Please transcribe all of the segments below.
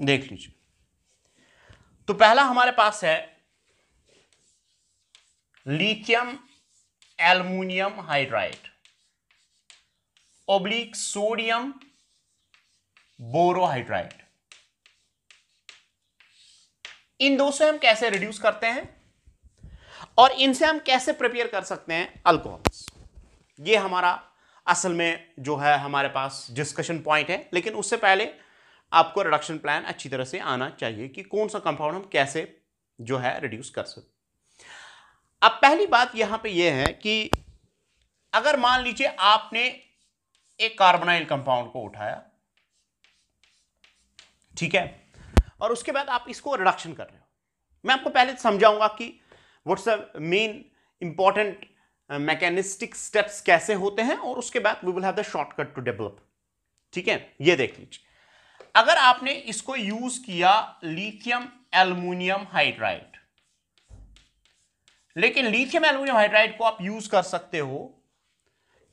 देख लीजिए। तो पहला हमारे पास है lithium aluminium hydride oblique sodium borohydride. इन दो से हम कैसे रिड्यूस करते हैं और इनसे हम कैसे प्रिपेयर कर सकते हैं अल्कोहल्स, ये हमारा असल में जो है हमारे पास डिस्कशन पॉइंट है। लेकिन उससे पहले आपको रिडक्शन प्लान अच्छी तरह से आना चाहिए कि कौन सा कंपाउंड हम कैसे जो है रिड्यूस कर सकते। अब पहली बात यहां पे यह है कि अगर मान लीजिए आपने एक कार्बोनाइल कंपाउंड को उठाया, ठीक है, और उसके बाद आप इसको रिडक्शन कर रहे हो। मैं आपको पहले समझाऊंगा कि what's the main important mechanistic steps कैसे होते हैं, और उसके बाद we will have the shortcut to develop. ठीक है, ये देख लीजिए। अगर आपने इसको यूज किया लिथियम एल्युमिनियम हाइड्राइड, लेकिन लिथियम एल्युमिनियम हाइड्राइड को आप यूज कर सकते हो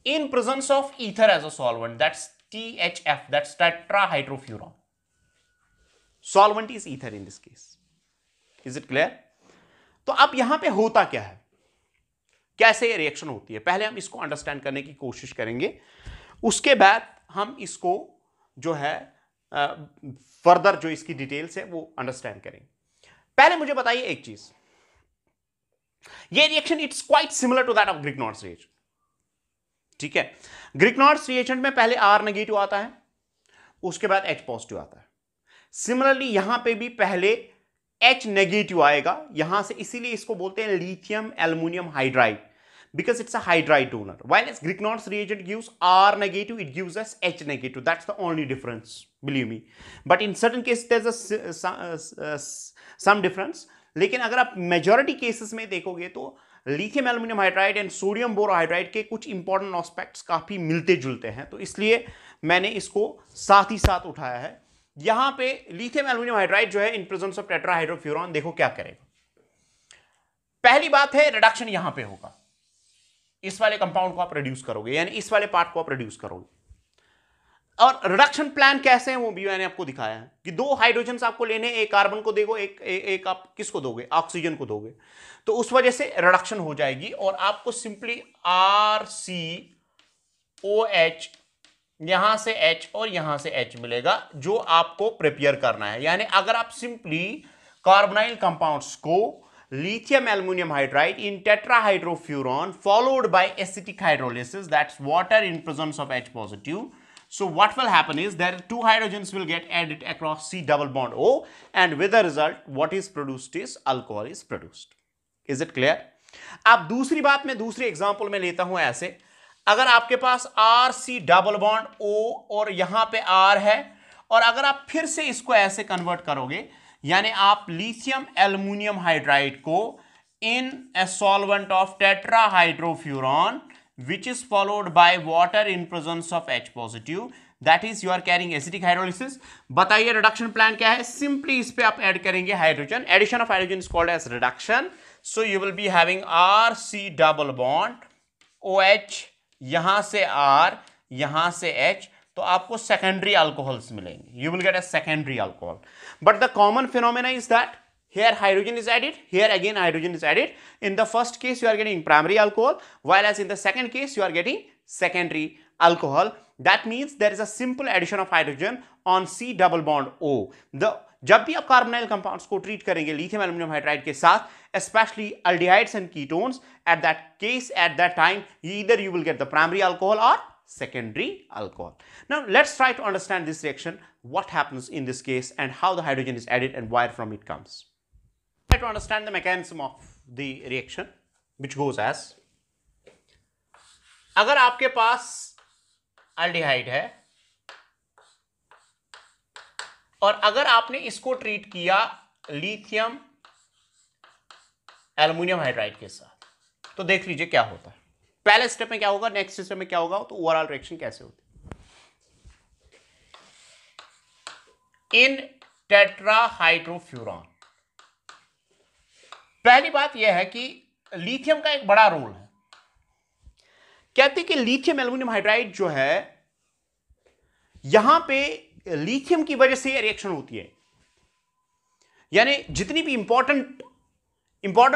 in presence of ether as a solvent, that's THF, that's tetrahydrofuran. Solvent is ether in this case. Is it clear? तो अब यहां पे होता क्या है, कैसे रिएक्शन होती है, पहले हम इसको अंडरस्टैंड करने की कोशिश करेंगे, उसके बाद हम इसको जो है फर्दर जो इसकी डिटेल्स है वो अंडरस्टैंड करेंगे। पहले मुझे बताइए एक चीज, ये reaction it's quite similar to that of Grignard's reaction. ठीक है, ग्रिग्नॉर्ड्स रिएक्शन में पहले R नेगेटिव आता है, उसके बाद H पॉजिटिव आता है। सिमिलरली यहां पे भी पहले H नेगेटिव आएगा यहां से, इसीलिए इसको बोलते हैं lithium aluminium hydride, because it's a hydride donor, while as Grignard's reagent gives R negative, it gives us H negative. That's the only difference, believe me. But in certain cases there's some difference. लेकिन अगर आप majority cases में देखोगे तो lithium aluminium hydride and sodium borohydride के कुछ important aspects काफी मिलते जुलते हैं, तो इसलिए मैंने इसको साथ ही साथ उठाया है। यहां पे लिथियम एल्युमिनियम हाइड्राइड जो है इन प्रेजेंस ऑफ टेट्राहाइड्रोफ्यूरॉन, देखो क्या करेगा। पहली बात है रिडक्शन यहां पे होगा, इस वाले कंपाउंड को आप रिड्यूस करोगे, यानी इस वाले पार्ट को आप रिड्यूस करोगे। और रिडक्शन प्लान कैसे है वो भी मैंने आपको दिखाया है कि दो हाइड्रोजन आपको लेने, एक कार्बन को दोगे, एक आप किसको दोगे, ऑक्सीजन को दोगे, तो उस वजह से रिडक्शन हो जाएगी और आपको सिंपली RCOH यहां से H और यहां से H मिलेगा, जो आपको प्रिपेयर करना है। यानी अगर आप सिंपली कार्बोनाइल कंपाउंड्स को lithium aluminum hydride in tetrahydrofuran followed by acidic hydrolysis, that's water in presence of H positive. So what will happen is there two hydrogens will get added across C double bond O, and with the result what is produced is alcohol is produced. Is it clear? अब दूसरी बात मैं दूसरी example में लेता हूं ऐसे, अगर आपके पास RC डबल बॉन्ड O और यहां पे R है, और अगर आप फिर से इसको ऐसे कन्वर्ट करोगे, यानी आप लिथियम एल्युमिनियम हाइड्राइड को in a solvent of tetrahydrofuran which is followed by water in presence of H positive, that is you are carrying acidic hydrolysis। बताइए रिडक्शन प्लान क्या है, सिंपली इस पे आप ऐड करेंगे hydrogen, addition of hydrogen is called as reduction. So you will be having RC double bond OH, यहां से R यहां से H, तो आपको सेकेंडरी अल्कोहल्स मिलेंगे, you will get a secondary alcohol. But the common phenomena is that here hydrogen is added, here again hydrogen is added. In the first case you are getting primary alcohol, while as in the second case you are getting secondary alcohol. That means there is a simple addition of hydrogen on C double bond O. जब भी आप carbonyl compounds को treat करेंगे lithium aluminium hydride के साथ, especially aldehydes and ketones, at that case at that time either you will get the primary alcohol or secondary alcohol. Now let's try to understand this reaction, what happens in this case and how the hydrogen is added and where from it comes. Try to understand the mechanism of the reaction, which goes as, अगर आपके पास aldehyde है और अगर आपने इसको treat किया lithium aluminium hydride के साथ, तो देख लीजिए क्या होता है। पहले स्टेप में क्या होगा, नेक्स्ट स्टेप में क्या होगा, तो ओवरऑल रिएक्शन कैसे होती है इन टेट्राहाइड्रोफ्यूरॉन। पहली बात यह है कि लिथियम का एक बड़ा रोल है। कहते हैं कि लिथियम एल्युमिनियम हाइड्राइड जो है, यहां पे लिथियम की वजह से यह रिएक्शन होती है, यानी जितनी भी important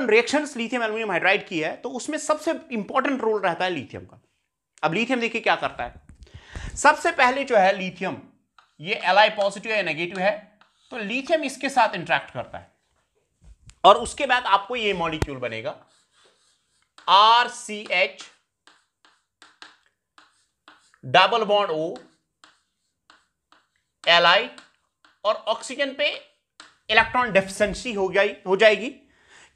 reactions lithium aluminium hydride की है, तो उसमें सबसे इंपॉर्टेंट रोल रहता है लिथियम का। अब लिथियम देखिए क्या करता है। सबसे पहले जो है लिथियम, ये Li पॉजिटिव या नेगेटिव है, तो लिथियम इसके साथ इंटरेक्ट करता है और उसके बाद आपको ये मॉलिक्यूल बनेगा RCH double bond O Li, और ऑक्सीजन पे इलेक्ट्रॉन डेफिशिएंसी हो जाएगी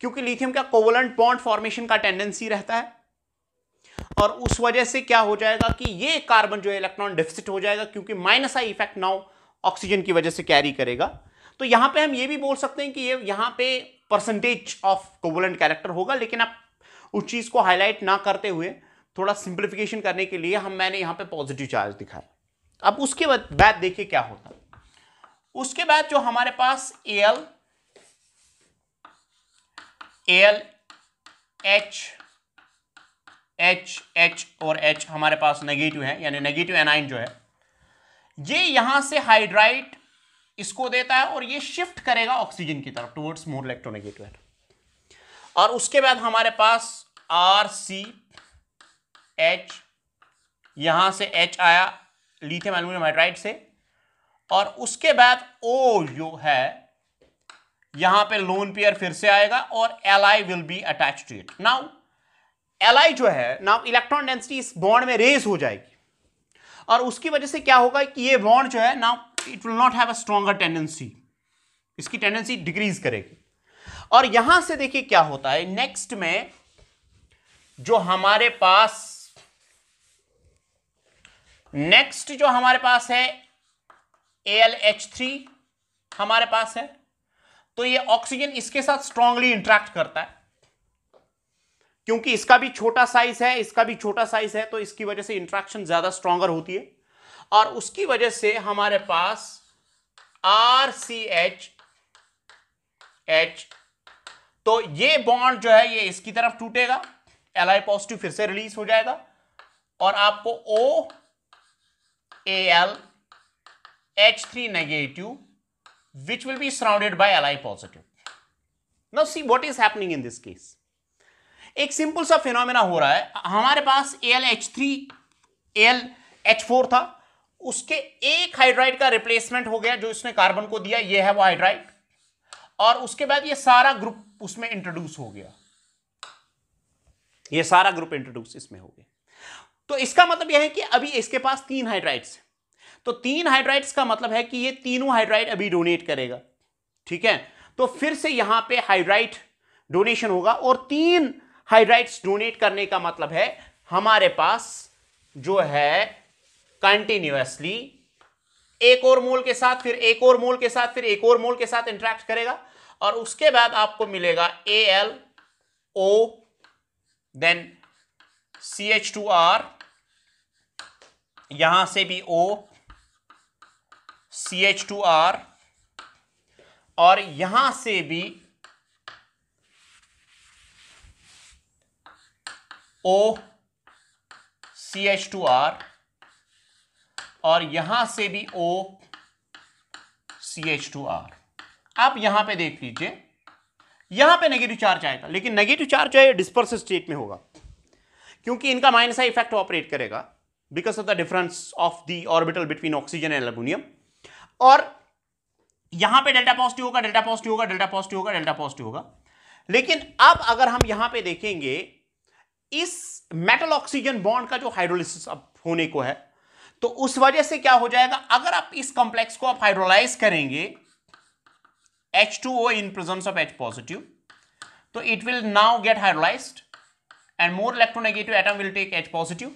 क्योंकि लिथियम का कोवलेंट बॉन्ड फॉर्मेशन का टेंडेंसी रहता है, और उस वजह से क्या हो जाएगा कि ये कार्बन जो है इलेक्ट्रॉन डेफिसिट हो जाएगा क्योंकि minus I effect now oxygen की वजह से कैरी करेगा। तो यहां पे हम ये भी बोल सकते हैं कि ये यहां पे परसेंटेज ऑफ कोवलेंट कैरेक्टर होगा, लेकिन आप उस चीज को हाईलाइट ना करते हुए थोड़ा सिंप्लीफिकेशन करने के लिए मैंने यहां पे पॉजिटिव चार्ज दिखाया। अब उसके बाद देखिए क्या होता है। उसके बाद जो हमारे पास Al H और H हमारे पास नेगेटिव है, यानी नेगेटिव एनाइन जो है ये यहां से हाइड्राइड इसको देता है और ये शिफ्ट करेगा ऑक्सीजन की तरफ टुवर्ड्स मोर इलेक्ट्रोनेगेटिव। और उसके बाद हमारे पास RCH, यहां से H आया लिथियम एल्यूमिनियम हाइड्राइड से, और उसके बाद O जो है यहां पे लोन पेयर फिर से आएगा और Li will be attached to it. Now Li जो है, नाउ इलेक्ट्रॉन डेंसिटी इस बॉन्ड में रेज हो जाएगी और उसकी वजह से क्या होगा कि ये बॉन्ड जो है now it will not have a stronger tendency, इसकी टेंडेंसी डिक्रीज करेगी। और यहां से देखिए क्या होता है नेक्स्ट में, जो हमारे पास है AlH3 हमारे पास है, तो ये ऑक्सीजन इसके साथ स्ट्रांगली इंटरेक्ट करता है क्योंकि इसका भी छोटा साइज है, इसका भी छोटा साइज है, तो इसकी वजह से इंटरेक्शन ज्यादा स्ट्रांगर होती है और उसकी वजह से हमारे पास RCH, तो ये बॉन्ड जो है ये इसकी तरफ टूटेगा, Li पॉजिटिव फिर से रिलीज हो जाएगा और आपको OAlH3 negative which will be surrounded by Li positive. Now see what is happening in this case. एक सिंपल सा फिनोमेना हो रहा है। हमारे पास AlH4 था, उसके एक हाइड्राइड का रिप्लेसमेंट हो गया जो इसने कार्बन को दिया, ये है वो हाइड्राइड, और उसके बाद ये सारा ग्रुप उसमें इंट्रोड्यूस हो गया, ये सारा ग्रुप इंट्रोड्यूस इसमें हो गया। तो इसका मतलब यह है कि अभी इसके पास 3 हाइड्राइड्स, तो 3 हाइड्राइड्स का मतलब है कि ये तीनों हाइड्राइड अभी डोनेट करेगा, ठीक है। तो फिर से यहां पे हाइड्राइड डोनेशन होगा और 3 हाइड्राइड्स डोनेट करने का मतलब है हमारे पास जो है कंटिन्यूअसली एक और मोल के साथ, फिर एक और मोल के साथ, फिर एक और मोल के साथ इंटरेक्ट करेगा और उसके बाद आपको मिलेगा AlO, देन CH2R, यहां से भी O, CH2R, और यहां से भी O, CH2R, और यहां से भी O, CH2R। आप यहां पे देख लीजिए, यहां पे नेगेटिव चार्ज आएगा, लेकिन नेगेटिव चार्ज जो है डिस्पर्स स्टेट में होगा क्योंकि इनका माइनस आई इफेक्ट ऑपरेट करेगा because of the difference of the orbital between oxygen and aluminium. और यहां पे डेल्टा पॉजिटिव होगा, डेल्टा पॉजिटिव होगा, डेल्टा पॉजिटिव होगा, डेल्टा पॉजिटिव होगा। लेकिन अब अगर हम यहां पे देखेंगे इस मेटल ऑक्सीजन बॉन्ड का जो हाइड्रोलिसिस अब होने को है, तो उस वजह से क्या हो जाएगा, अगर आप इस कॉम्प्लेक्स को आप हाइड्रोलाइज करेंगे H2O in presence of H positive, तो it will now get hydrolyzed and more electronegative atom will take H positive.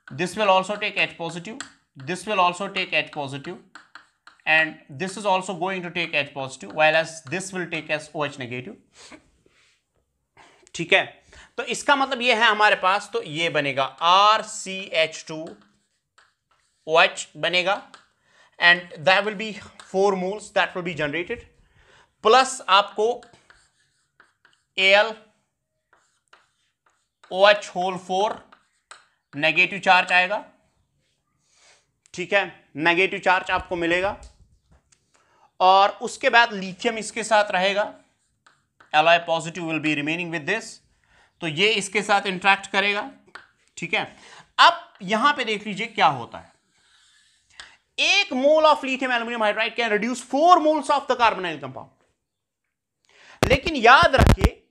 This will also take H positive. This will also take H positive, and this is also going to take H positive, while as this will take as OH negative. ठीक है, तो इसका मतलब ये है हमारे पास, तो ये बनेगा RCH2OH बनेगा, and that will be 4 moles that will be generated, plus आपको AlOH whole 4 नेगेटिव चार्ज आएगा, ठीक है, नेगेटिव चार्ज आपको मिलेगा। और उसके बाद लिथियम इसके साथ रहेगा, alloy positive will be remaining with this, तो ये इसके साथ इंटरेक्ट करेगा, ठीक है। अब यहां पे देख लीजिए क्या होता है, 1 mole of lithium aluminium hydride can reduce 4 moles of the carbonyl compound. लेकिन याद रखिए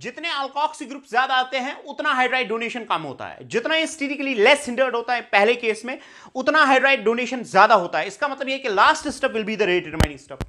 जितने अल्कोक्सी ग्रुप ज्यादा आते हैं उतना हाइड्राइड डोनेशन कम होता है, जितना स्टेटिकली लेस हिंडर्ड होता है पहले केस में उतना हाइड्राइड डोनेशन ज्यादा होता है। इसका मतलब यह कि last step will be the rate determining step.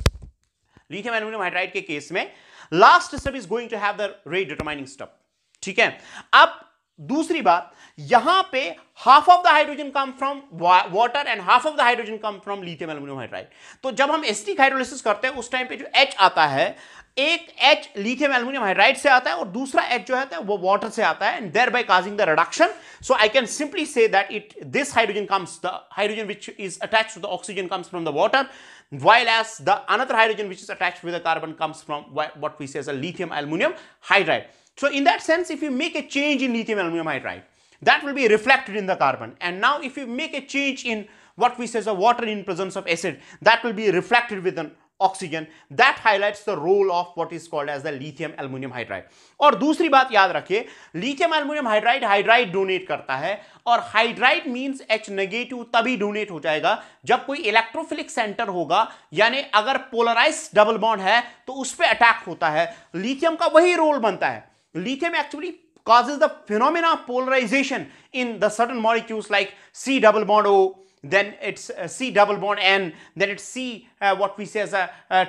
Lithium aluminium hydride के केस में last step is going to have the rate determining step, ठीक है। अब दूसरी बात, यहां पे half of the hydrogen come from water and half of the hydrogen come from lithium aluminium hydride. तो जब हम एसिटिक हाइड्रोलिसिस करते हैं उस टाइम पे जो H आता है, एक H लिथियम एल्यूमिनियम हाइड्राइड से आता है और दूसरा H जो है वो वाटर से आता है, and thereby causing the reduction. So I can simply say that this hydrogen comes, the hydrogen which is attached to the oxygen comes from the water, while as the another hydrogen which is attached with the carbon comes from what we say as a lithium aluminum hydride. So in that sense, if you make a change in lithium aluminum hydride, that will be reflected in the carbon. And now if you make a change in what we say as a water in presence of acid, that will be reflected with an oxygen. That highlights the role of what is called as the lithium aluminum hydride. और दूसरी बात याद रखिए, lithium aluminum hydride hydride donate करता है, और hydride means H negative तभी donate हो जाएगा जब कोई इलेक्ट्रोफिलिक सेंटर होगा, यानी अगर पोलराइज डबल बॉन्ड है तो उस पर अटैक होता है। लिथियम का वही रोल बनता है। Lithium actually causes the phenomena of polarization in the certain molecules like C double bond O, then it's C double bond N, then it's C what we say as a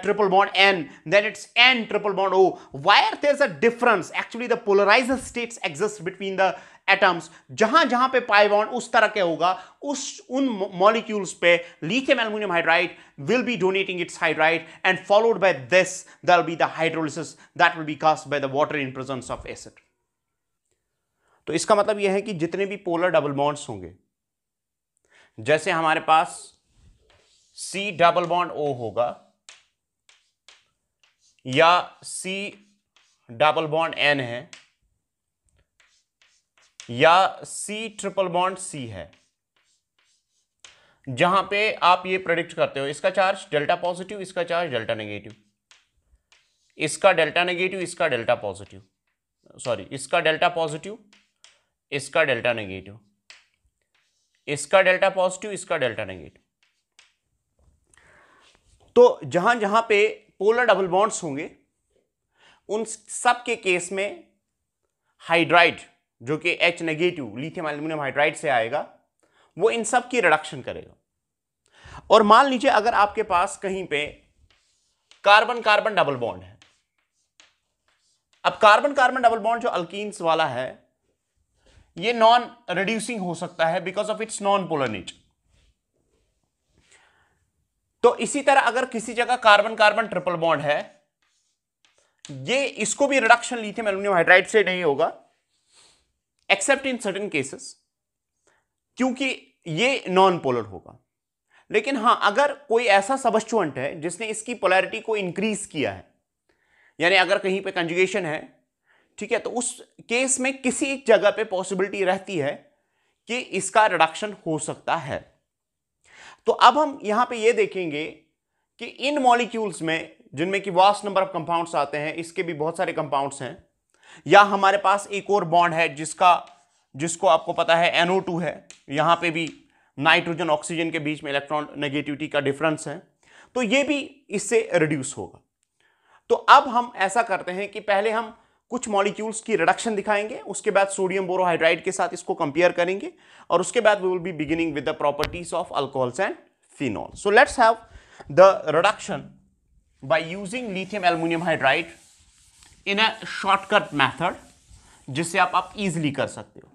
triple bond N, then it's N triple bond O. Where there's a difference, actually the polarized states exist between the atoms. जहां जहां पे pi bond उस तरह के होगा, उन molecules पे lithium aluminum hydride will be donating its hydride, and followed by this there will be the hydrolysis that will be caused by the water in presence of acid. तो इसका मतलब यह है कि जितने भी पोलर डबल बॉन्ड्स होंगे, जैसे हमारे पास C डबल बॉन्ड O होगा, या C डबल बॉन्ड N है, या C ट्रिपल बॉन्ड C है, जहां पे आप ये प्रेडिक्ट करते हो इसका चार्ज डेल्टा पॉजिटिव, इसका चार्ज डेल्टा नेगेटिव, इसका डेल्टा नेगेटिव, इसका डेल्टा पॉजिटिव, सॉरी इसका डेल्टा पॉजिटिव, इसका डेल्टा नेगेटिव, इसका डेल्टा पॉजिटिव, इसका डेल्टा नेगेटिव। तो जहां जहां पे पोलर डबल बॉन्ड्स होंगे उन सब के केस में हाइड्राइड जो कि H negative lithium aluminium hydride से आएगा, वो इन सब की रिडक्शन करेगा। और मान लीजिए अगर आपके पास कहीं पे कार्बन कार्बन डबल बॉन्ड है, अब कार्बन कार्बन डबल बॉन्ड जो अल्कीन्स वाला है ये नॉन रिड्यूसिंग हो सकता है because of its non polar nature. तो इसी तरह अगर किसी जगह कार्बन कार्बन ट्रिपल बॉन्ड है, ये इसको भी रिडक्शन लिथियम एल्यूमिनियम हाइड्राइड से नहीं होगा एक्सेप्ट इन सर्टेन केसेस, क्योंकि ये नॉन पोलर होगा। लेकिन हां, अगर कोई ऐसा सबस्टिट्यूएंट है जिसने इसकी पोलैरिटी को इंक्रीज किया है, यानी अगर कहीं पे कंजुगेशन है, ठीक है, तो उस केस में किसी एक जगह पे पॉसिबिलिटी रहती है कि इसका रिडक्शन हो सकता है। तो अब हम यहां पे ये देखेंगे कि इन मॉलिक्यूल्स में जिनमें कि वास्ट नंबर ऑफ कंपाउंड्स आते हैं, इसके भी बहुत सारे कंपाउंड्स हैं, या हमारे पास एक और बॉन्ड है जिसको आपको पता है NO2 है, यहां पे भी नाइट्रोजन ऑक्सीजन के बीच में इलेक्ट्रॉन नेगेटिविटी का डिफरेंस है, तो ये भी इससे रिड्यूस होगा। तो अब हम ऐसा करते हैं कि पहले हम कुछ मॉलिक्यूल्स की रिडक्शन दिखाएंगे, उसके बाद सोडियम बोरोहाइड्राइड के साथ इसको कंपेयर करेंगे, और उसके बाद we will be beginning with the properties of alcohols and phenol. So let's have the reduction by using lithium aluminium hydride in a shortcut method, जिससे आप इजीली कर सकते हो।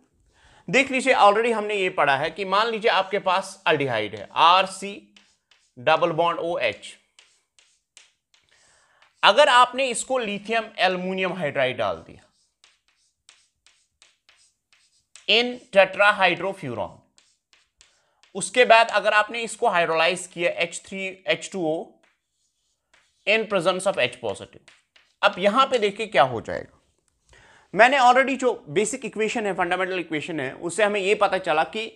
देख लीजिए, ऑलरेडी हमने ये पढ़ा है कि मान लीजिए आपके पास अल्डिहाइड है RC डबल बॉन्ड OH। अगर आपने इसको लिथियम एल्यूमिनियम हाइड्राइड डाल दिया इन टेट्राहाइड्रोफ्यूरॉन, उसके बाद अगर आपने इसको हाइड्रोलाइज किया H3H2O in presence of H positive, अब यहां पे देखिए क्या हो जाएगा। मैंने ऑलरेडी जो बेसिक इक्वेशन है, फंडामेंटल इक्वेशन है, उससे हमें यह पता चला कि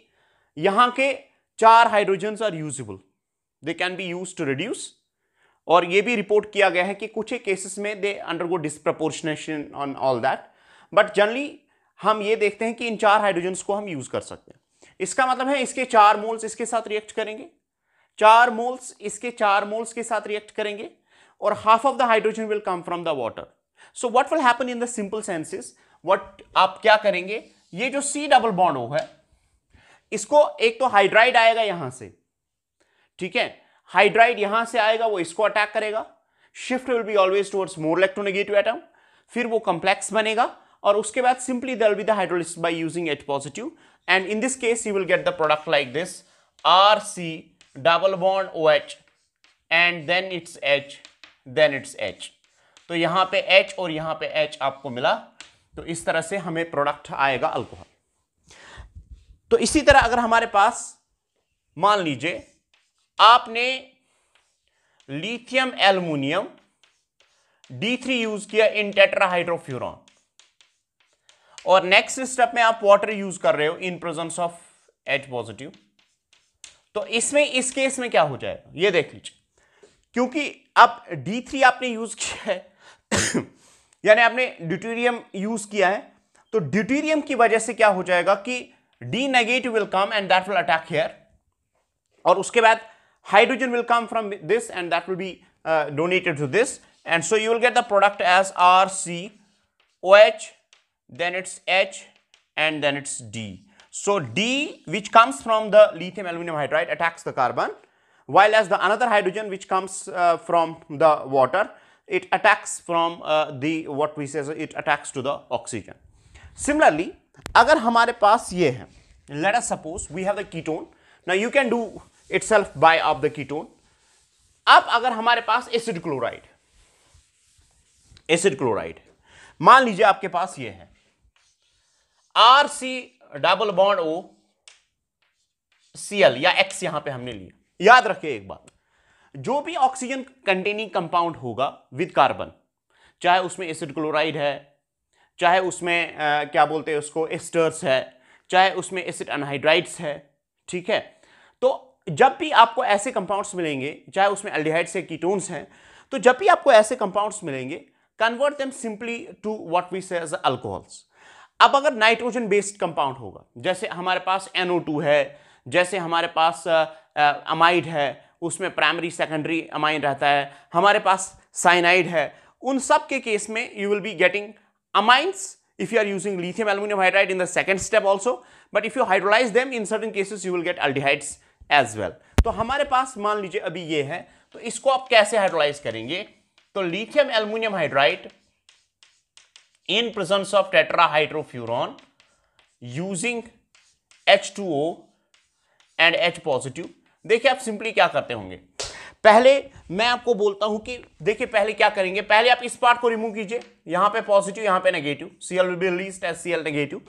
यहां के 4 hydrogens are usable, they can be used to reduce, और ये भी रिपोर्ट किया गया है कि कुछ एक केसेस में they undergo disproportionation on all that, but generally हम ये देखते हैं कि इन 4 हाइड्रोजन्स को हम यूज कर सकते हैं। इसका मतलब है इसके 4 मोल्स इसके साथ रिएक्ट करेंगे, 4 मोल्स इसके 4 मोल्स के साथ रिएक्ट करेंगे, और half of the hydrogen will come from the water. So what will happen in the simple senses, what आप क्या करेंगे, ये जो C डबल बॉन्ड O है, इसको एक तो हाइड्राइड आएगा यहां से, ठीक है, हाइड्राइड यहां से आएगा, वो इसको अटैक करेगा, shift will be always towards more electronegative atom, फिर वो कॉम्प्लेक्स बनेगा, और उसके बाद simply there will be the hydrolysis by using H positive, and in this case you will get the product like this, RC double bond OH and then it's H, then it's H। तो यहां पे H और यहां पे H आपको मिला, तो इस तरह से हमें प्रोडक्ट आएगा अल्कोहल। तो इसी तरह अगर हमारे पास मान लीजिए आपने लिथियम एल्युमिनियम D3 यूज किया इन टेट्राहाइड्रोफ्यूरॉन, और नेक्स्ट स्टेप में आप वाटर यूज कर रहे हो in presence of H positive, तो इसमें इस केस में क्या हो जाएगा ये देख लीजिए, क्योंकि अब D3 आपने यूज किया है यानी आपने ड्यूटेरियम यूज किया है, तो ड्यूटेरियम की वजह से क्या हो जाएगा कि D negative will come and that will attack here, और उसके बाद hydrogen will come from this and that will be donated to this, and so you will get the product as RCOH, then it's H, and then it's D. So D, which comes from the lithium aluminum hydride, attacks the carbon, while as the another hydrogen which comes from the water, it attacks from the what we say, it attacks to the oxygen. Similarly, अगर हमारे पास ये है, let us suppose we have the ketone. Now you can do itself by of the ketone. अब अगर हमारे पास acid chloride मान लीजिए आपके पास ये है RC double bond O Cl या X, यहां पे हमने लिया। याद रखिए एक बात, जो भी ऑक्सीजन कंटेनिंग कंपाउंड होगा विद कार्बन, चाहे उसमें एसिड क्लोराइड है, चाहे उसमें क्या बोलते हैं उसको एस्टर्स है, चाहे उसमें एसिड अनहाइड्राइड्स है, ठीक है, तो जब भी आपको ऐसे कंपाउंड्स मिलेंगे, चाहे उसमें एल्डिहाइड्स या कीटोन्स हैं, तो जब भी आपको ऐसे कंपाउंड्स मिलेंगे, convert them simply to what we say as alcohols. अब अगर नाइट्रोजन बेस्ड कंपाउंड होगा, जैसे हमारे पास NO2 है, जैसे हमारे पास अमाइड है, उसमें प्राइमरी सेकेंडरी अमाइन रहता है, हमारे पास साइनाइड है, उन सब के केस में you will be getting amines if you are using lithium aluminum hydride in the second step also, but if you hydrolyze them in certain cases you will get aldehydes as well. तो हमारे पास मान लीजिए अभी ये है, तो इसको आप कैसे हाइड्रोलाइज करेंगे, तो lithium aluminium hydride in presence of tetrahydrofuran using H2O and H positive. देखिए आप सिंपली क्या करते होंगे, पहले मैं आपको बोलता हूं कि देखिए पहले क्या करेंगे, पहले आप इस पार्ट को रिमूव कीजिए, यहां पे पॉजिटिव यहां पे negative, Cl will be released as Cl negative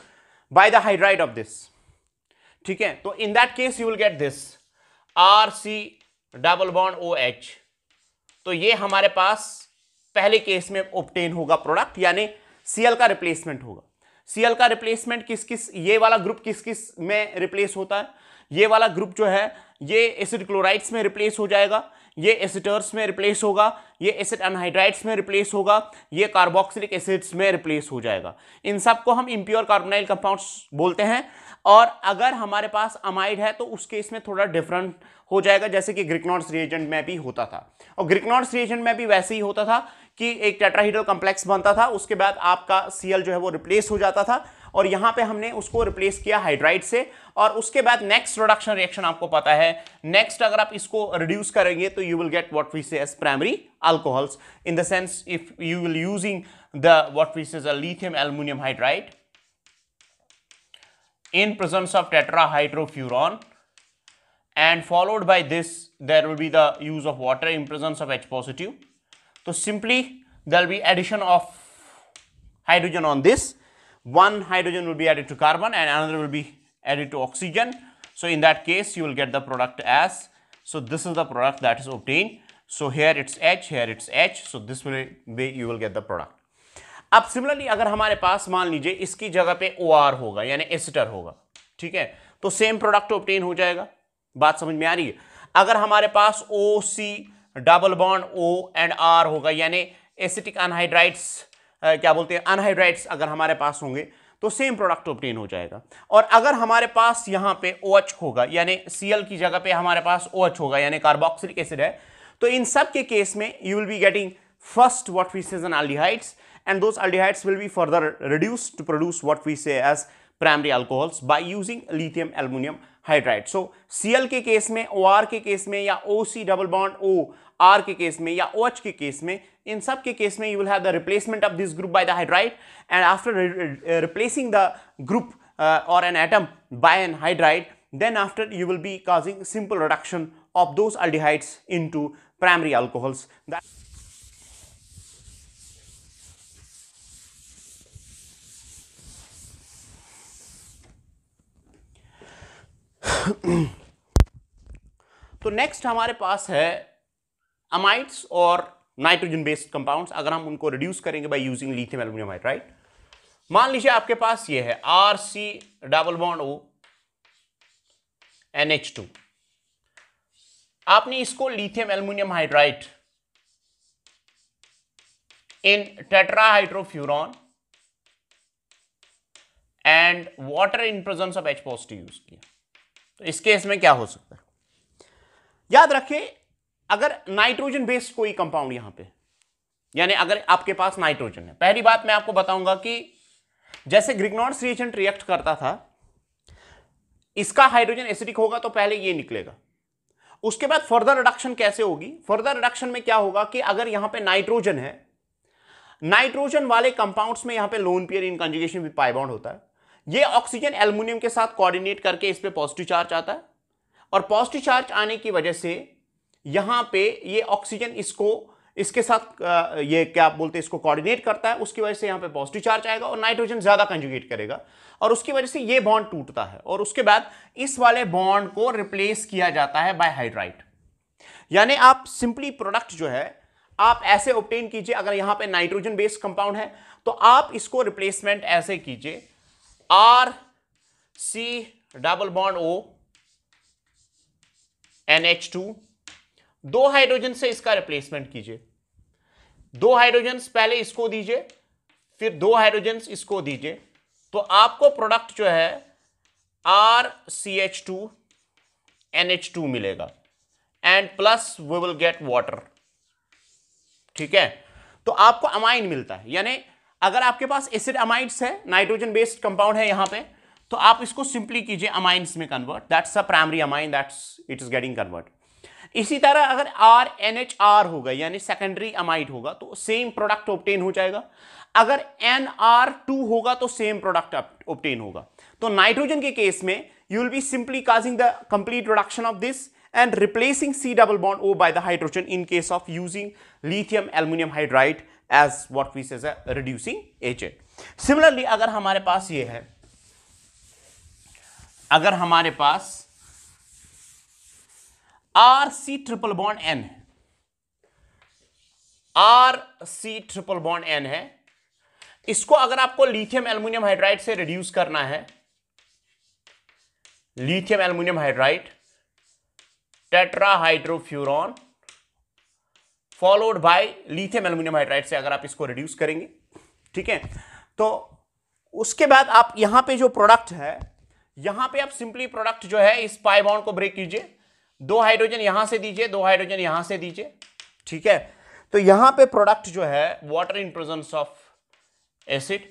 by the hydride of this, ठीक है, तो in that case you will get this RC double bond OH। तो ये हमारे पास पहले केस में ऑब्टेन होगा प्रोडक्ट, यानी Cl का रिप्लेसमेंट होगा। Cl का रिप्लेसमेंट किस किस, ये वाला ग्रुप किस किस में रिप्लेस होता है, ये वाला ग्रुप जो है ये एसिड क्लोराइड्स में रिप्लेस हो जाएगा, ये एसिटर्स में रिप्लेस होगा, ये एसिड अनहाइड्राइड्स में रिप्लेस होगा, ये कार्बोक्सिलिक एसिड्स में रिप्लेस हो जाएगा। इन सब को हम इंप्योर कार्बोनाइल कंपाउंड्स बोलते हैं। और अगर हमारे पास अमाइड है तो उस केस में थोड़ा डिफरेंट हो जाएगा, जैसे कि ग्रिकनॉर्ड्स रिएजेंट में भी होता था। और ग्रिकनॉर्ड्स रिएजेंट में भी वैसे ही होता था कि एक टेट्राहीड्रल कॉम्प्लेक्स बनता था, उसके बाद आपका Cl जो है वो रिप्लेस हो जाता था, और यहां पे हमने उसको रिप्लेस किया हाइड्राइड से। और उसके बाद नेक्स्ट प्रोडक्शन रिएक्शन आपको पता है, नेक्स्ट अगर आप इसको रिड्यूस करेंगे तो you will get what we say as primary alcohols, in the sense if you will using the what we say as lithium aluminium hydride in presence of tetrahydrofuran, and followed by this there will be the use of water in presence of H positive. So simply there will be addition of hydrogen on this, one hydrogen will be added to carbon and another will be added to oxygen. So in that case you will get the product as, so this is the product that is obtained. So here it's H, here it's H, so this will be, you will get the product. अब similarly अगर हमारे पास मान लीजिए इसकी जगह पे OR होगा यानी एसिटर होगा, ठीक है, तो सेम प्रोडक्ट ऑब्टेन हो जाएगा। बात समझ में आ रही है। अगर हमारे पास OC double bond O and R होगा, यानी एसिटिक अनहाइड्राइड्स क्या बोलते हैं अनहाइड्राइड्स अगर हमारे पास होंगे तो सेम प्रोडक्ट ऑब्टेन हो जाएगा। और अगर हमारे पास यहां पे OH होगा, यानी Cl की जगह पे हमारे पास OH होगा, यानी कार्बोक्सिलिक एसिड है, तो इन सब के केस में you will be getting first what we say as an aldehydes, and those aldehydes will be further reduced to produce what we say as primary alcohols by using lithium aluminum hydride. So Cl के case में, OR के case में, या OC double bond O R के case में, या OH के case में, इन सब के केस में you will have the replacement of this group by the hydride, and after replacing the group or an atom by an hydride, then after you will be causing simple reduction of those aldehydes into primary alcohols. तो next हमारे पास है amides और nitrogen based compounds. अगर हम उनको reduce करेंगे bye using lithium aluminium hydride, मान लीजिए आपके पास ये है RC double bond O NH2, आपने इसको lithium aluminium hydride in tetrahydrofuran and water in presence of H positive use किया, तो इस केस में क्या हो सकता है? याद रखें, अगर नाइट्रोजन बेस्ड कोई कंपाउंड यहां पे, यानी अगर आपके पास नाइट्रोजन है, पहली बात मैं आपको बताऊंगा कि जैसे ग्रिग्नॉर्ड्स रिएजेंट रिएक्ट करता था, इसका हाइड्रोजन एसिडिक होगा तो पहले ये निकलेगा, उसके बाद फर्दर रिडक्शन कैसे होगी? फर्दर रिडक्शन में क्या होगा कि अगर यहां पे नाइट्रोजन है, नाइट्रोजन वाले कंपाउंड्स में यहां पे lone pair in conjugation with pi bond होता है, ये ऑक्सीजन एल्युमिनियम के साथ कोऑर्डिनेट करके इस पे पॉजिटिव चार्ज आता है, और पॉजिटिव चार्ज आने की वजह से यहां पे ये ऑक्सीजन इसके साथ ये क्या बोलते हैं इसको कोऑर्डिनेट करता है, उसकी वजह से यहां पे पॉजिटिव चार्ज आएगा और नाइट्रोजन ज्यादा कंजुगेट करेगा, और उसकी वजह से ये बॉन्ड टूटता है, और उसके बाद इस वाले बॉन्ड को रिप्लेस किया जाता है बाय हाइड्राइड। यानी आप सिंपली प्रोडक्ट जो है आप ऐसे ऑब्टेन कीजिए, अगर यहां पे नाइट्रोजन बेस्ड कंपाउंड है तो आप इसको रिप्लेसमेंट ऐसे कीजिए, RC double bond O NH2, 2 hydrogen से इसका रिप्लेसमेंट कीजिए, 2 हाइड्रोजन पहले इसको दीजिए, फिर 2 हाइड्रोजन इसको दीजिए, तो आपको प्रोडक्ट जो है RCH2 NH2 मिलेगा, and plus we will get water. ठीक है, तो आपको अमाइन मिलता है, यानी अगर आपके पास एसिड अमाइड्स है, नाइट्रोजन बेस्ड कंपाउंड है यहां पे, तो आप इसको सिंपली कीजिए अमाइंस में convert, that's a primary amine, that's it is getting convert. इसी तरह अगर RNHR होगा यानी सेकेंडरी अमाइड होगा तो सेम प्रोडक्ट ऑब्टेन हो जाएगा, अगर NR2 होगा तो सेम प्रोडक्ट ऑब्टेन होगा। तो नाइट्रोजन के केस में you will be simply causing the complete reduction of this and replacing C double bond O by the hydrogen in case of using lithium aluminum hydride as what we say as a reducing agent. Similarly, अगर हमारे पास ये है, अगर हमारे पास RC triple bond N है, RC triple bond N है, इसको अगर आपको लिथियम एल्युमिनियम हाइड्राइड से रिड्यूस करना है, lithium aluminium hydride tetrahydrofuran followed by lithium aluminium hydride से अगर आप इसको रिड्यूस करेंगे, ठीक है, तो उसके बाद आप यहां पे जो प्रोडक्ट है, यहां पे आप सिंपली प्रोडक्ट जो है इस पाई बॉन्ड को ब्रेक कीजिए, 2 हाइड्रोजन यहां से दीजिए, 2 हाइड्रोजन यहां से दीजिए, ठीक है, तो यहां पे प्रोडक्ट जो है water in presence of acid,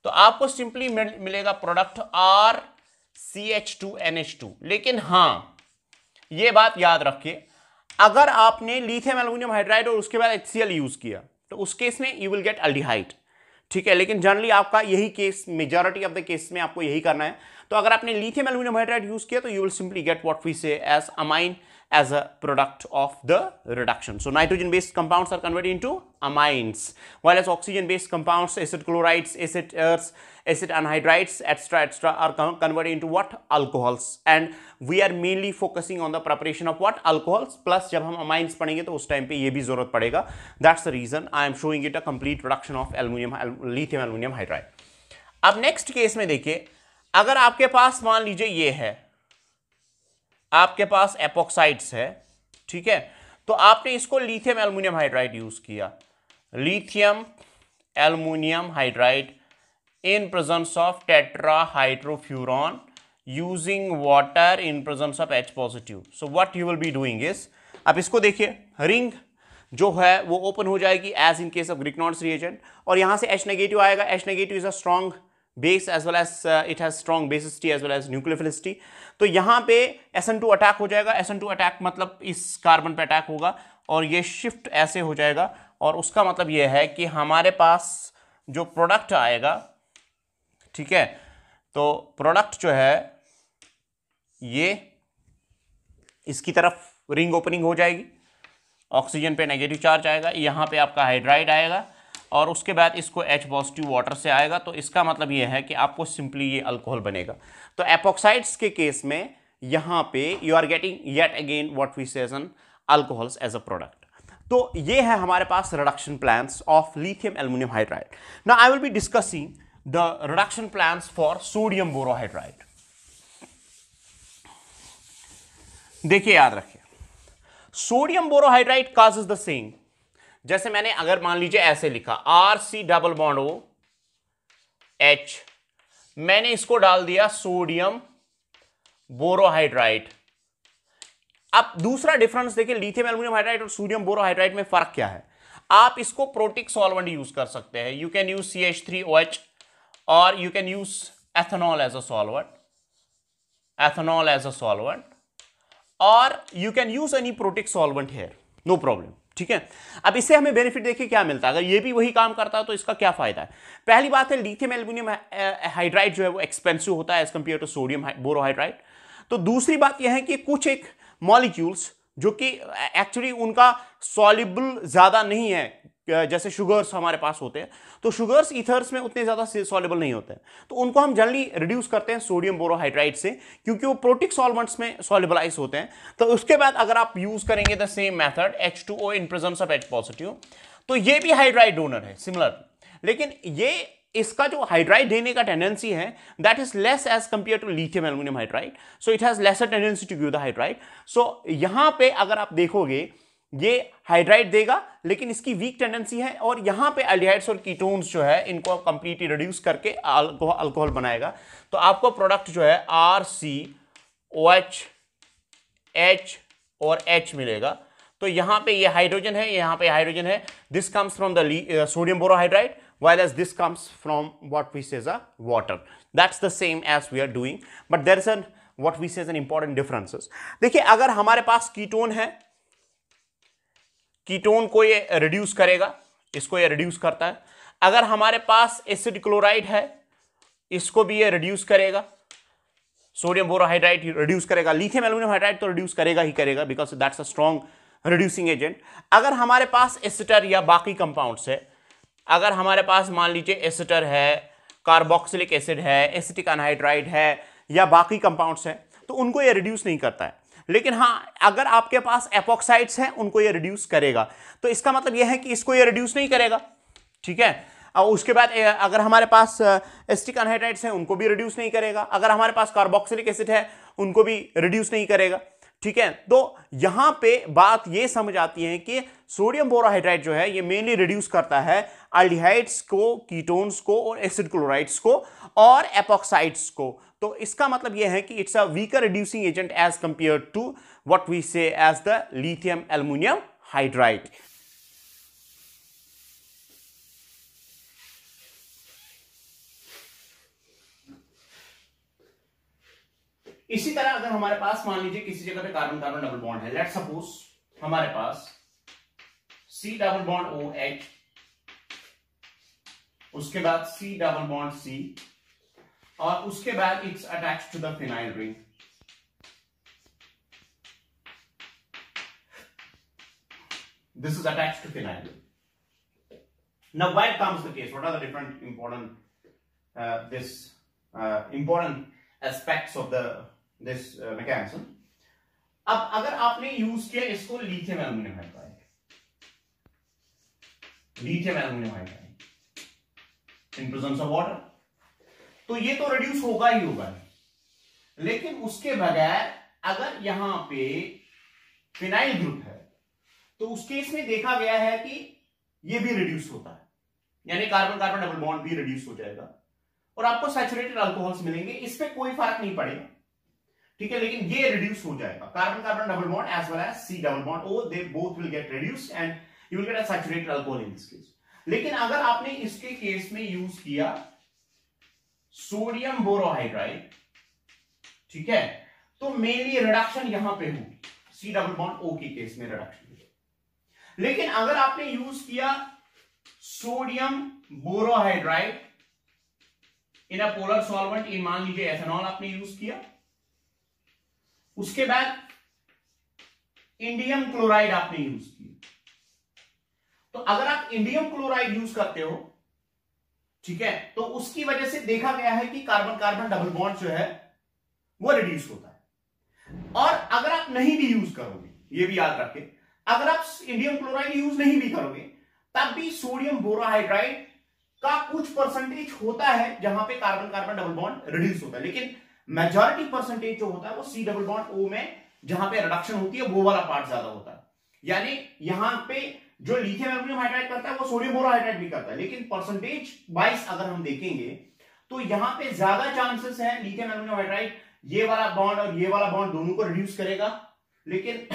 तो आपको सिंपली मिलेगा प्रोडक्ट RCH2NH2। लेकिन हां, ये बात याद रखिए, अगर आपने लिथियम एल्युमिनियम हाइड्राइड और उसके बाद HCl यूज किया तो उस केस में यू विल गेट एल्डिहाइड, ठीक है, लेकिन जनरली आपका यही case, majority of the case में आपको यही करना है। तो अगर आपने लिथियम एल्युमिनियम हाइड्राइड यूज किया तो you will simply get what we say as amine as a product of the reduction. So nitrogen based compounds are converted into amines, while as oxygen based compounds, acid chlorides, acid earths, acid anhydrides, etc. are converted into what? Alcohols. And we are mainly focusing on the preparation of what? Alcohols. Plus जब हम amines पढ़ेंगे तो उस time पे ये भी जरूरत पड़ेगा. That's the reason I am showing it a complete reduction of lithium aluminum hydride. अब next case में देखिए, अगर आपके पास मान लीजिए ये है, आपके पास एपोक्साइड्स है, ठीक है, तो आपने इसको लिथियम एल्युमिनियम हाइड्राइड यूज किया, lithium aluminium hydride in presence of tetrahydrofuran using water in presence of H positive. So what you will be doing is, अब इसको देखिए, रिंग जो है वो ओपन हो जाएगी as in case of Grignard's reagent, और यहां से H नेगेटिव आएगा. H negative is a strong base as well as it has strong basicity as well as nucleophilicity. तो यहां पे SN2 अटैक हो जाएगा. SN2 अटैक मतलब इस कार्बन पे अटैक होगा और ये शिफ्ट ऐसे हो जाएगा, और उसका मतलब ये है कि हमारे पास जो प्रोडक्ट आएगा, ठीक है, तो प्रोडक्ट जो है ये इसकी तरफ रिंग ओपनिंग हो जाएगी, ऑक्सीजन पे नेगेटिव चार्ज आएगा, यहां पे आपका हाइड्राइड आएगा और उसके बाद इसको H पॉजिटिव वाटर से आएगा. तो इसका मतलब ये है कि आपको सिंपली ये अल्कोहल बनेगा. तो एपॉक्साइड्स के केस में यहां पे you are getting yet again what we say as an alcohols as a product. तो ये है हमारे पास reduction plans of lithium aluminium hydride. Now I will be discussing the reduction plans for sodium borohydride. देखिए, याद रखिए, sodium borohydride causes the same. जैसे मैंने अगर मान लीजिए ऐसे लिखा RC double bond O H, मैंने इसको डाल दिया सोडियम बोरोहाइड्राइड. अब दूसरा डिफरेंस देखिए, लिथियम एल्युमिनियम हाइड्राइड और सोडियम बोरोहाइड्राइड में फर्क क्या है. आप इसको प्रोटिक सॉल्वेंट यूज कर सकते हैं. You can use CH3OH or you can use ethanol as a solvent, or you can use any protic solvent here, no problem. ठीक है, अब इससे हमें बेनिफिट देखिए क्या मिलता है. अगर ये भी वही काम करता है तो इसका क्या फायदा है. पहली बात है, लिथियम एल्युमिनियम हाइड्राइड जो है वो एक्सपेंसिव होता है as compare to sodium borohydride. तो दूसरी बात यह है कि कुछ एक मॉलिक्यूल्स जो कि एक्चुअली उनका सॉल्युबल ज्यादा नहीं है, जैसे शुगर्स हमारे पास होते हैं, तो शुगर्स ईथर्स में उतने ज्यादा सॉल्युबल नहीं होते हैं, तो उनको हम जनरली रिड्यूस करते हैं सोडियम बोरोहाइड्राइड से, क्योंकि वो प्रोटिक सॉल्वेंट्स में सॉल्युबलाइज होते हैं. तो उसके बाद अगर आप यूज करेंगे the same method H2O in presence of H positive, तो ये भी हाइड्राइड डोनर है सिमिलर, लेकिन ये इसका जो हाइड्राइड देने का टेंडेंसी है that is less as compare to lithium aluminium hydride. So it has lesser tendency to give the hydride. सो यहां पे अगर आप देखोगे ये हाइड्राइड देगा, लेकिन इसकी वीक टेंडेंसी है, और यहां पे एल्डिहाइड्स और कीटोन्स जो है इनको कंप्लीटली रिड्यूस करके अल्कोहल बनाएगा. तो आपको प्रोडक्ट जो है RCOH H और H मिलेगा. तो यहां पे ये हाइड्रोजन है, यहां पे हाइड्रोजन है. This comes from the sodium borohydride while as this comes from what we say as a water. That's the same as we are doing, but there is an what we say as an important differences. देखिए, अगर हमारे पास ketone है, ketone को ये reduce करेगा, इसको ये reduce करता है. अगर हमारे पास एसिड क्लोराइड है, इसको भी ये रिड्यूस करेगा. सोडियम बोरोहाइड्राइड रिड्यूस करेगा, लिथियम एल्युमिनियम हाइड्राइड तो रिड्यूस करेगा ही करेगा, because that's a strong reducing agent. अगर हमारे पास एसिटर या बाकी कंपाउंड्स है, अगर हमारे पास मान लीजिए एसिटर है, कार्बोक्सिलिक एसिड है, एसिटिक अनहाइड्राइड है, या बाकी कंपाउंड्स हैं, तो उनको ये रिड्यूस नहीं करता है. लेकिन हाँ, अगर आपके पास एपॉक्साइड्स हैं, उनको ये रिड्यूस करेगा. तो इसका मतलब यह है कि इसको ये रिड्यूस नहीं करेगा. ठीक है, और उसके बाद अगर हमारे पास एसिटिक अनहाइड्राइड्स हैं, उनको भी रिड्यूस नहीं करेगा. अगर हमारे पास कार्बोक्सिलिक एसिड है, उनको भी रिड्यूस नहीं करेगा. ठीक है, तो यहां पे बात ये समझ आती है कि सोडियम बोरोहाइड्राइड जो है ये मेनली रिड्यूस करता है एल्डिहाइड्स को, कीटोन्स को, और एसिड क्लोराइड्स को, और एपॉक्साइड्स को. तो इसका मतलब यह है कि it's a weaker reducing agent as compare to what we say as the lithium aluminium hydride. इसी तरह अगर हमारे पास मान लीजिए किसी जगह पे कार्बन कार्बन डबल बॉन्ड है, लेट्स सपोज हमारे पास C डबल बॉन्ड OH, उसके बाद C डबल बॉन्ड C, और उसके बाद it's attached to the phenyl ring. This is attached to phenyl. Now why comes the case? What are the different important aspects of this mechanism? अब अगर आपने use किया इसको lithium aluminium hydride, in presence of water, तो ये तो reduce होगा ही होगा. लेकिन उसके बगैर अगर यहां पे फिनाइल ग्रुप है, तो उस केस में देखा गया है कि ये भी रिड्यूस होता है, यानी कार्बन कार्बन डबल बॉन्ड भी रिड्यूस हो जाएगा और आपको सैचुरेटेड अल्कोहल्स मिलेंगे, इस पे कोई फर्क नहीं पड़ेगा, ठीक है, लेकिन ये रिड्यूस हो जाएगा। Carbon carbon double bond as well as C double bond O, they both will get reduced and you will get a saturated alcohol in this case. लेकिन अगर आपने इसके केस में यूज किया सोडियम बोरोहाइड्राइड, ठीक है, तो मेनली रिडक्शन यहां पे होगी, सी डबल बॉन्ड ओ के केस में रिडक्शन। लेकिन अगर आपने यूज किया sodium borohydride in a polar solvent, in मान लीजिए एथेनॉल आपने यूज किया, उसके बाद इंडियम क्लोराइड आपने यूज किया, तो अगर आप इंडियम क्लोराइड यूज करते हो, ठीक है, तो उसकी वजह से देखा गया है कि कार्बन कार्बन डबल बॉन्ड जो है वो रिड्यूस होता है। और अगर आप नहीं भी यूज करोगे, ये भी याद रखें, अगर आप इंडियम क्लोराइड यूज नहीं भी करोगे तब भी सोडियम बोरोहाइड्राइड का कुछ परसेंटेज होता है जहां पे carbon carbon double bond reduce होता है, लेकिन मेजॉरिटी परसेंटेज जो होता है वो सी डबल बॉन्ड ओ में जहां पे रिडक्शन होती है वो वाला पार्ट ज्यादा होता है। यानी यहां पे जो लिथियम एल्युमिनियम हाइड्राइड करता है वो सोडियम बोरोहाइड्राइड भी करता है, लेकिन परसेंटेज वाइज अगर हम देखेंगे तो यहां पे ज्यादा चांसेस है लिथियम एल्युमिनियम हाइड्राइड ये वाला बॉन्ड और ये वाला बॉन्ड दोनों को रिड्यूस करेगा, लेकिन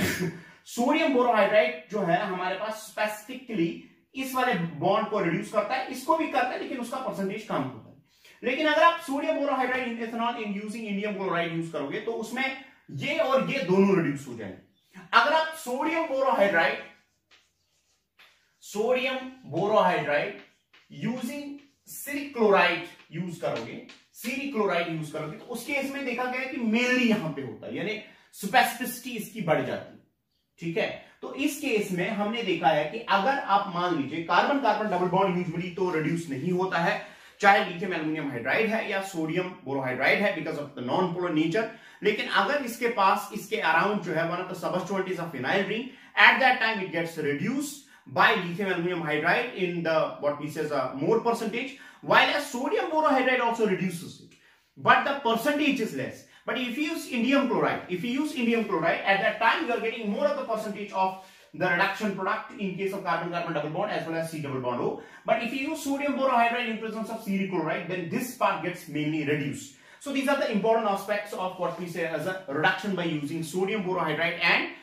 सोडियम बोरोहाइड्राइड जो है हमारे पास स्पेसिफिकली इस वाले बॉन्ड को रिड्यूस करता है, इसको भी करता है लेकिन उसका परसेंटेज कम होता है। लेकिन अगर आप sodium borohydride in ethanol in using indium chloride use करोगे तो उसमें ये और ये दोनों रिड्यूस हो जाएंगे। अगर आप sodium borohydride using सिरिक chloride use करोगे, तो उसके इसमें देखा गया कि मेनली यहां पे होता है, यानी स्पेसिफिसिटी इसकी बढ़ जाती है, ठीक है। तो इस केस में हमने देखा है कि अगर आप मान लीजिए carbon carbon double bond usually तो रिड्यूस नहीं होता है, चाहे लिथियम एल्युमिनियम हाइड्राइड है या सोडियम बोरोहाइड्राइड है because of the non polar nature, लेकिन अगर इसके पास इसके अराउंड जो है one of the substituent of phenyl ring, at that time it gets reduced by lithium aluminum hydride in the what we says a more percentage, while as sodium borohydride also reduces it, but the percentage is less. But if you use indium chloride, at that time you are getting more of the percentage of the reduction product in case of carbon carbon double bond as well as C double bond O. But if you use sodium borohydride in presence of C chloride, then this part gets mainly reduced. So these are the important aspects of what we say as a reduction by using sodium borohydride and